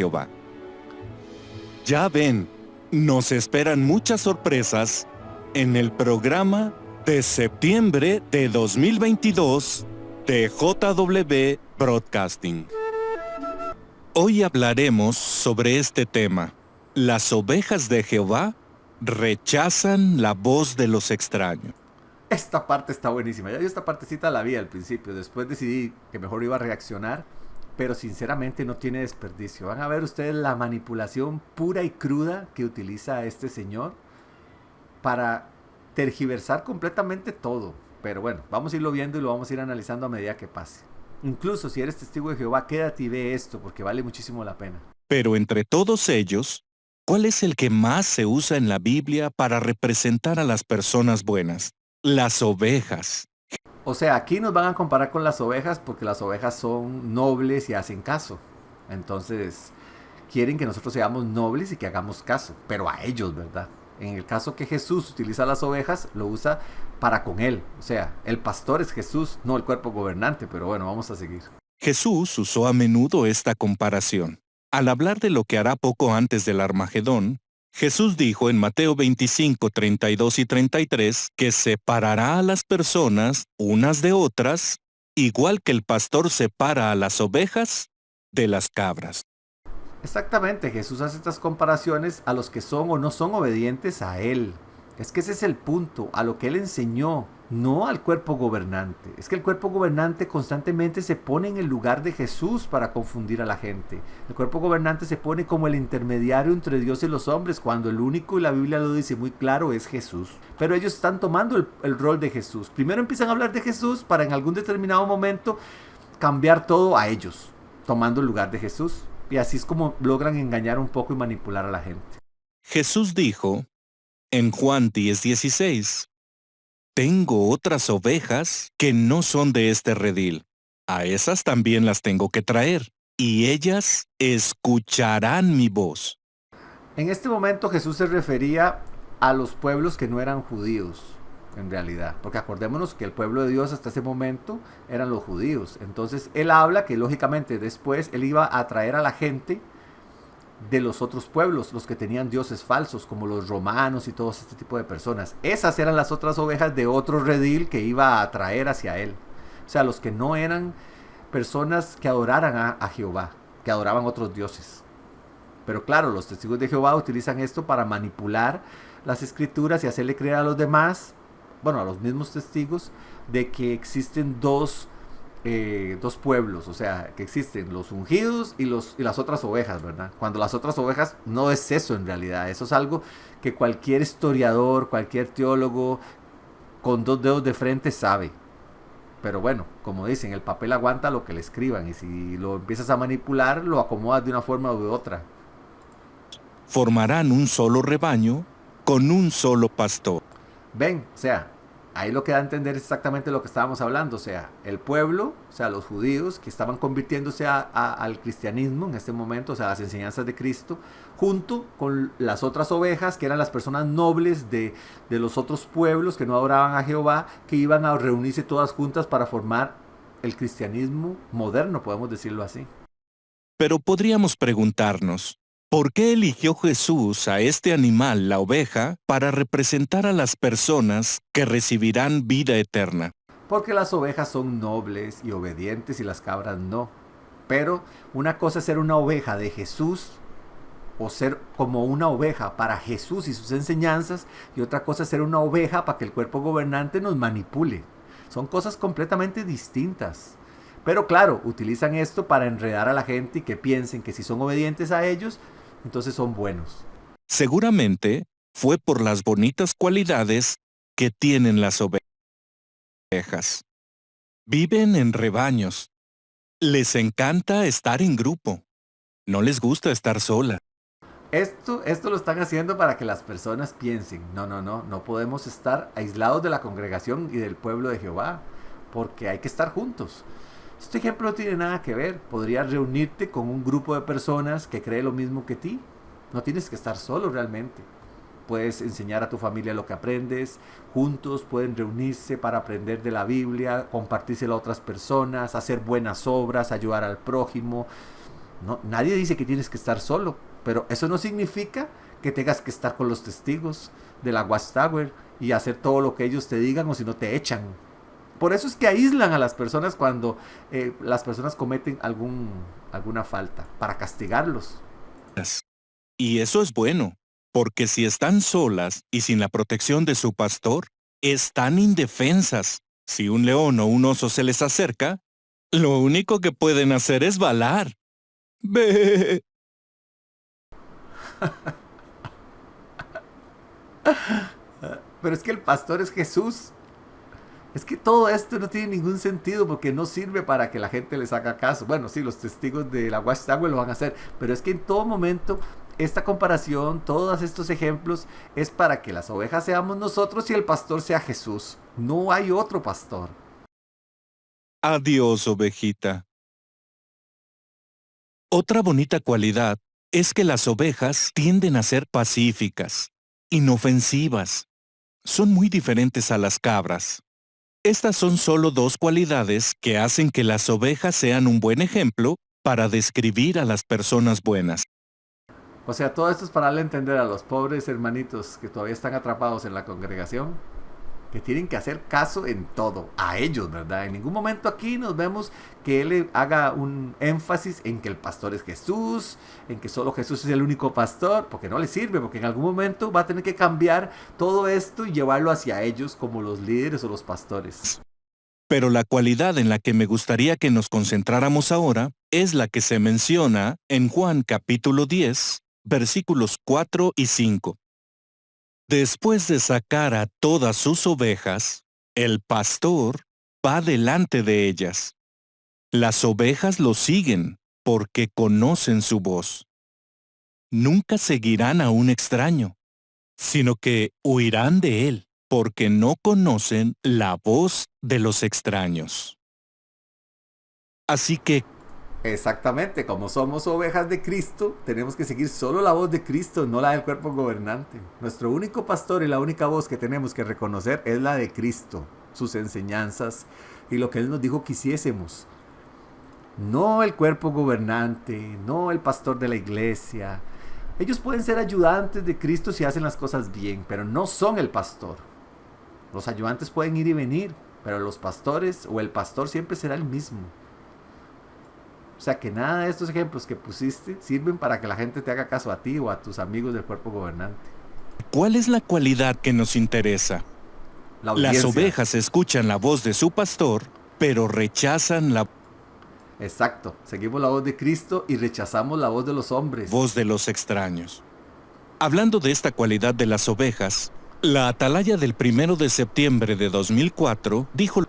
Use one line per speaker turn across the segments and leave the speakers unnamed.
Jehová. Ya ven, nos esperan muchas sorpresas en el programa de septiembre de 2022 de JW Broadcasting. Hoy hablaremos sobre este tema. Las ovejas de Jehová rechazan la voz de los extraños.
Esta parte está buenísima. Ya yo esta partecita la vi al principio. Después decidí que mejor iba a reaccionar. Pero sinceramente no tiene desperdicio. Van a ver ustedes la manipulación pura y cruda que utiliza este señor para tergiversar completamente todo. Pero bueno, vamos a irlo viendo y lo vamos a ir analizando a medida que pase. Incluso si eres testigo de Jehová, quédate y ve esto porque vale muchísimo la pena.
Pero entre todos ellos, ¿cuál es el que más se usa en la Biblia para representar a las personas buenas? Las ovejas.
O sea, aquí nos van a comparar con las ovejas porque las ovejas son nobles y hacen caso. Entonces, quieren que nosotros seamos nobles y que hagamos caso, pero a ellos, ¿verdad? En el caso que Jesús utiliza las ovejas, lo usa para con él. O sea, el pastor es Jesús, no el cuerpo gobernante, pero bueno, vamos a seguir.
Jesús usó a menudo esta comparación. Al hablar de lo que hará poco antes del Armagedón, Jesús dijo en Mateo 25, 32 y 33 que separará a las personas unas de otras, igual que el pastor separa a las ovejas de las cabras.
Exactamente, Jesús hace estas comparaciones a los que son o no son obedientes a Él. Es que ese es el punto, a lo que Él enseñó, no al cuerpo gobernante. Es que el cuerpo gobernante constantemente se pone en el lugar de Jesús para confundir a la gente. El cuerpo gobernante se pone como el intermediario entre Dios y los hombres, cuando el único, y la Biblia lo dice muy claro, es Jesús. Pero ellos están tomando el rol de Jesús. Primero empiezan a hablar de Jesús para en algún determinado momento cambiar todo a ellos, tomando el lugar de Jesús. Y así es como logran engañar un poco y manipular a la gente.
Jesús dijo en Juan 10:16, tengo otras ovejas que no son de este redil. A esas también las tengo que traer, y ellas escucharán mi voz.
En este momento Jesús se refería a los pueblos que no eran judíos, en realidad. Porque acordémonos que el pueblo de Dios hasta ese momento eran los judíos. Entonces él habla que lógicamente después él iba a traer a la gente de los otros pueblos, los que tenían dioses falsos, como los romanos y todo este tipo de personas. Esas eran las otras ovejas de otro redil que iba a atraer hacia él. O sea, los que no eran personas que adoraran a Jehová, que adoraban otros dioses. Pero claro, los testigos de Jehová utilizan esto para manipular las escrituras y hacerle creer a los demás, bueno, a los mismos testigos, de que existen dos pueblos, o sea, que existen los ungidos y las otras ovejas, ¿verdad? Cuando las otras ovejas no es eso en realidad, eso es algo que cualquier historiador, cualquier teólogo con dos dedos de frente sabe. Pero bueno, como dicen, el papel aguanta lo que le escriban y si lo empiezas a manipular, lo acomodas de una forma u otra.
Formarán un solo rebaño con un solo pastor.
Ven, o sea, ahí lo que da a entender es exactamente lo que estábamos hablando, o sea, el pueblo, o sea, los judíos que estaban convirtiéndose al cristianismo en este momento, o sea, las enseñanzas de Cristo, junto con las otras ovejas, que eran las personas nobles de los otros pueblos que no adoraban a Jehová, que iban a reunirse todas juntas para formar el cristianismo moderno, podemos decirlo así.
Pero podríamos preguntarnos, ¿por qué eligió Jesús a este animal, la oveja, para representar a las personas que recibirán vida eterna?
Porque las ovejas son nobles y obedientes y las cabras no. Pero una cosa es ser una oveja de Jesús o ser como una oveja para Jesús y sus enseñanzas, y otra cosa es ser una oveja para que el cuerpo gobernante nos manipule. Son cosas completamente distintas. Pero claro, utilizan esto para enredar a la gente y que piensen que si son obedientes a ellos, entonces son buenos.
Seguramente fue por las bonitas cualidades que tienen las ovejas. Viven en rebaños. Les encanta estar en grupo. No les gusta estar sola.
Esto lo están haciendo para que las personas piensen, no podemos estar aislados de la congregación y del pueblo de Jehová, porque hay que estar juntos. Este ejemplo no tiene nada que ver, podrías reunirte con un grupo de personas que cree lo mismo que ti, no tienes que estar solo realmente. Puedes enseñar a tu familia lo que aprendes, juntos pueden reunirse para aprender de la Biblia, compartírselo a otras personas, hacer buenas obras, ayudar al prójimo. No, nadie dice que tienes que estar solo, pero eso no significa que tengas que estar con los testigos de la Watchtower y hacer todo lo que ellos te digan o si no te echan. Por eso es que aíslan a las personas cuando las personas cometen alguna falta, para castigarlos.
Y eso es bueno, porque si están solas y sin la protección de su pastor, están indefensas. Si un león o un oso se les acerca, lo único que pueden hacer es balar. ¡Bé!
Pero es que el pastor es Jesús. Es que todo esto no tiene ningún sentido porque no sirve para que la gente les haga caso. Bueno, sí, los testigos de la Watchtower lo van a hacer, pero es que en todo momento esta comparación, todos estos ejemplos, es para que las ovejas seamos nosotros y el pastor sea Jesús. No hay otro pastor.
Adiós, ovejita. Otra bonita cualidad es que las ovejas tienden a ser pacíficas, inofensivas. Son muy diferentes a las cabras. Estas son solo dos cualidades que hacen que las ovejas sean un buen ejemplo para describir a las personas buenas.
O sea, todo esto es para darle a entender a los pobres hermanitos que todavía están atrapados en la congregación, que tienen que hacer caso en todo, a ellos, ¿verdad? En ningún momento aquí nos vemos que él haga un énfasis en que el pastor es Jesús, en que solo Jesús es el único pastor, porque no le sirve, porque en algún momento va a tener que cambiar todo esto y llevarlo hacia ellos como los líderes o los pastores.
Pero la cualidad en la que me gustaría que nos concentráramos ahora es la que se menciona en Juan capítulo 10, versículos 4 y 5. Después de sacar a todas sus ovejas, el pastor va delante de ellas. Las ovejas lo siguen porque conocen su voz. Nunca seguirán a un extraño, sino que huirán de él porque no conocen la voz de los extraños. Así que
Exactamente, como somos ovejas de Cristo, tenemos que seguir solo la voz de Cristo, no la del cuerpo gobernante. Nuestro único pastor y la única voz que tenemos que reconocer es la de Cristo, sus enseñanzas y lo que Él nos dijo que hiciésemos. No el cuerpo gobernante, no el pastor de la iglesia. Ellos pueden ser ayudantes de Cristo si hacen las cosas bien, pero no son el pastor. Los ayudantes pueden ir y venir, pero los pastores o el pastor siempre será el mismo. O sea que nada de estos ejemplos que pusiste sirven para que la gente te haga caso a ti o a tus amigos del cuerpo gobernante.
¿cuál es la cualidad que nos interesa?
La
Las
audiencia.
ovejas escuchan la voz de su pastor, pero rechazan la
Exacto. Seguimos la voz de Cristo y rechazamos la voz de los hombres.
voz de los extraños. Hablando de esta cualidad de las ovejas, la atalaya del 1 de septiembre de 2004 dijo: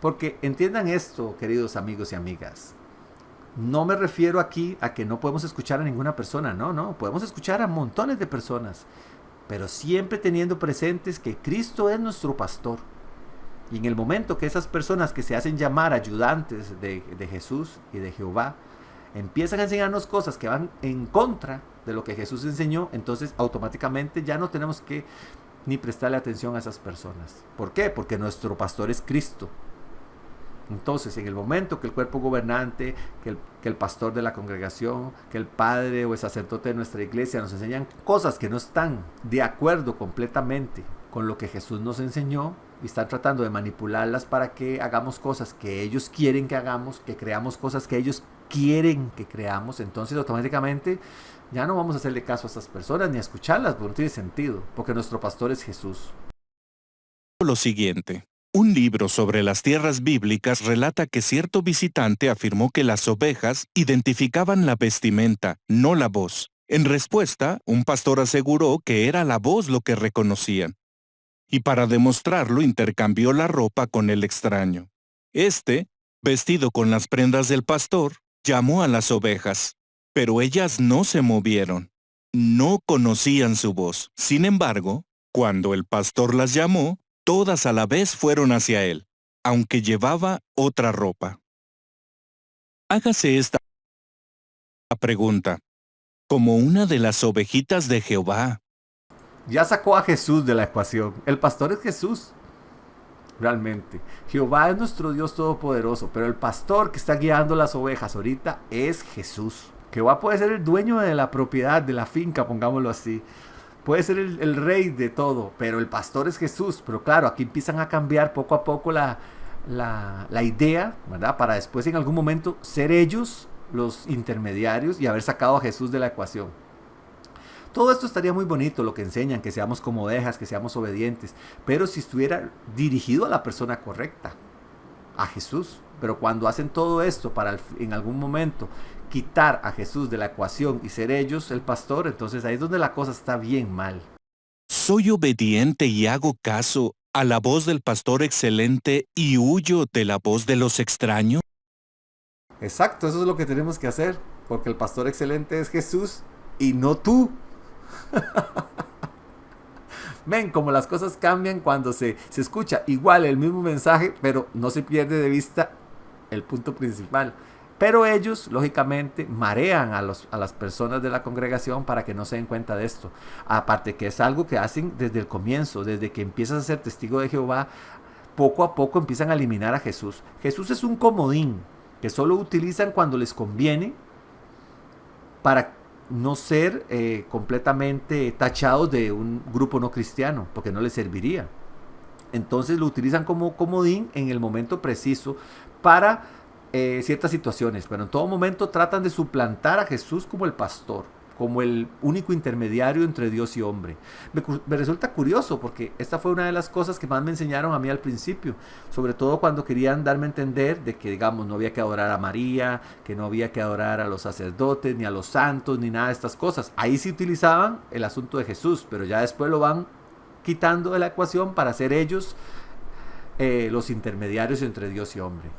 Porque entiendan esto, queridos amigos y amigas. No me refiero aquí a que no podemos escuchar a ninguna persona, no, podemos escuchar a montones de personas, pero siempre teniendo presentes que Cristo es nuestro pastor. Y en el momento que esas personas que se hacen llamar ayudantes de Jesús y de Jehová, empiezan a enseñarnos cosas que van en contra de lo que Jesús enseñó, entonces automáticamente ya no tenemos que ni prestarle atención a esas personas. ¿Por qué? Porque nuestro pastor es Cristo. Entonces, en el momento que el cuerpo gobernante, que el pastor de la congregación, que el padre o el sacerdote de nuestra iglesia nos enseñan cosas que no están de acuerdo completamente con lo que Jesús nos enseñó y están tratando de manipularlas para que hagamos cosas que ellos quieren que hagamos, que creamos cosas que ellos quieren que creamos, entonces automáticamente ya no vamos a hacerle caso a esas personas ni a escucharlas, porque no tiene sentido, porque nuestro pastor es Jesús.
lo siguiente. Un libro sobre las tierras bíblicas relata que cierto visitante afirmó que las ovejas identificaban la vestimenta, no la voz. En respuesta, un pastor aseguró que era la voz lo que reconocían. Y para demostrarlo intercambió la ropa con el extraño. Este, vestido con las prendas del pastor, llamó a las ovejas, pero ellas no se movieron. No conocían su voz. Sin embargo, cuando el pastor las llamó, todas a la vez fueron hacia él, aunque llevaba otra ropa. Hágase esta pregunta. Como una de las ovejitas de Jehová,
Ya sacó a Jesús de la ecuación. El pastor es Jesús. Realmente. Jehová es nuestro Dios todopoderoso, pero el pastor que está guiando las ovejas ahorita es Jesús. Jehová puede ser el dueño de la propiedad, de la finca, pongámoslo así. Puede ser el rey de todo, pero el pastor es Jesús. Pero claro, aquí empiezan a cambiar poco a poco la idea, ¿verdad? Para después en algún momento ser ellos los intermediarios y haber sacado a Jesús de la ecuación. Todo esto estaría muy bonito, lo que enseñan, que seamos como ovejas, que seamos obedientes, pero si estuviera dirigido a la persona correcta, a Jesús. Pero cuando hacen todo esto para en algún momento quitar a Jesús de la ecuación y ser ellos el pastor, entonces ahí es donde la cosa está bien mal.
¿Soy obediente y hago caso a la voz del pastor excelente y huyo de la voz de los extraños?
Exacto, eso es lo que tenemos que hacer, porque el pastor excelente es Jesús y no tú. Ven como las cosas cambian cuando se escucha igual el mismo mensaje, pero no se pierde de vista el punto principal. Pero ellos, lógicamente, marean a las personas de la congregación para que no se den cuenta de esto. Aparte que es algo que hacen desde el comienzo, desde que empiezas a ser testigo de Jehová, poco a poco empiezan a eliminar a Jesús. Jesús es un comodín que solo utilizan cuando les conviene para no ser completamente tachados de un grupo no cristiano, porque no les serviría. Entonces lo utilizan como comodín en el momento preciso para ciertas situaciones, pero en todo momento tratan de suplantar a Jesús como el pastor, como el único intermediario entre Dios y hombre. Me resulta curioso porque esta fue una de las cosas que más me enseñaron a mí al principio, sobre todo cuando querían darme a entender de que, digamos, no había que adorar a María, que no había que adorar a los sacerdotes, ni a los santos, ni nada de estas cosas. Ahí sí utilizaban el asunto de Jesús, pero ya después lo van quitando de la ecuación para ser ellos los intermediarios entre Dios y hombre.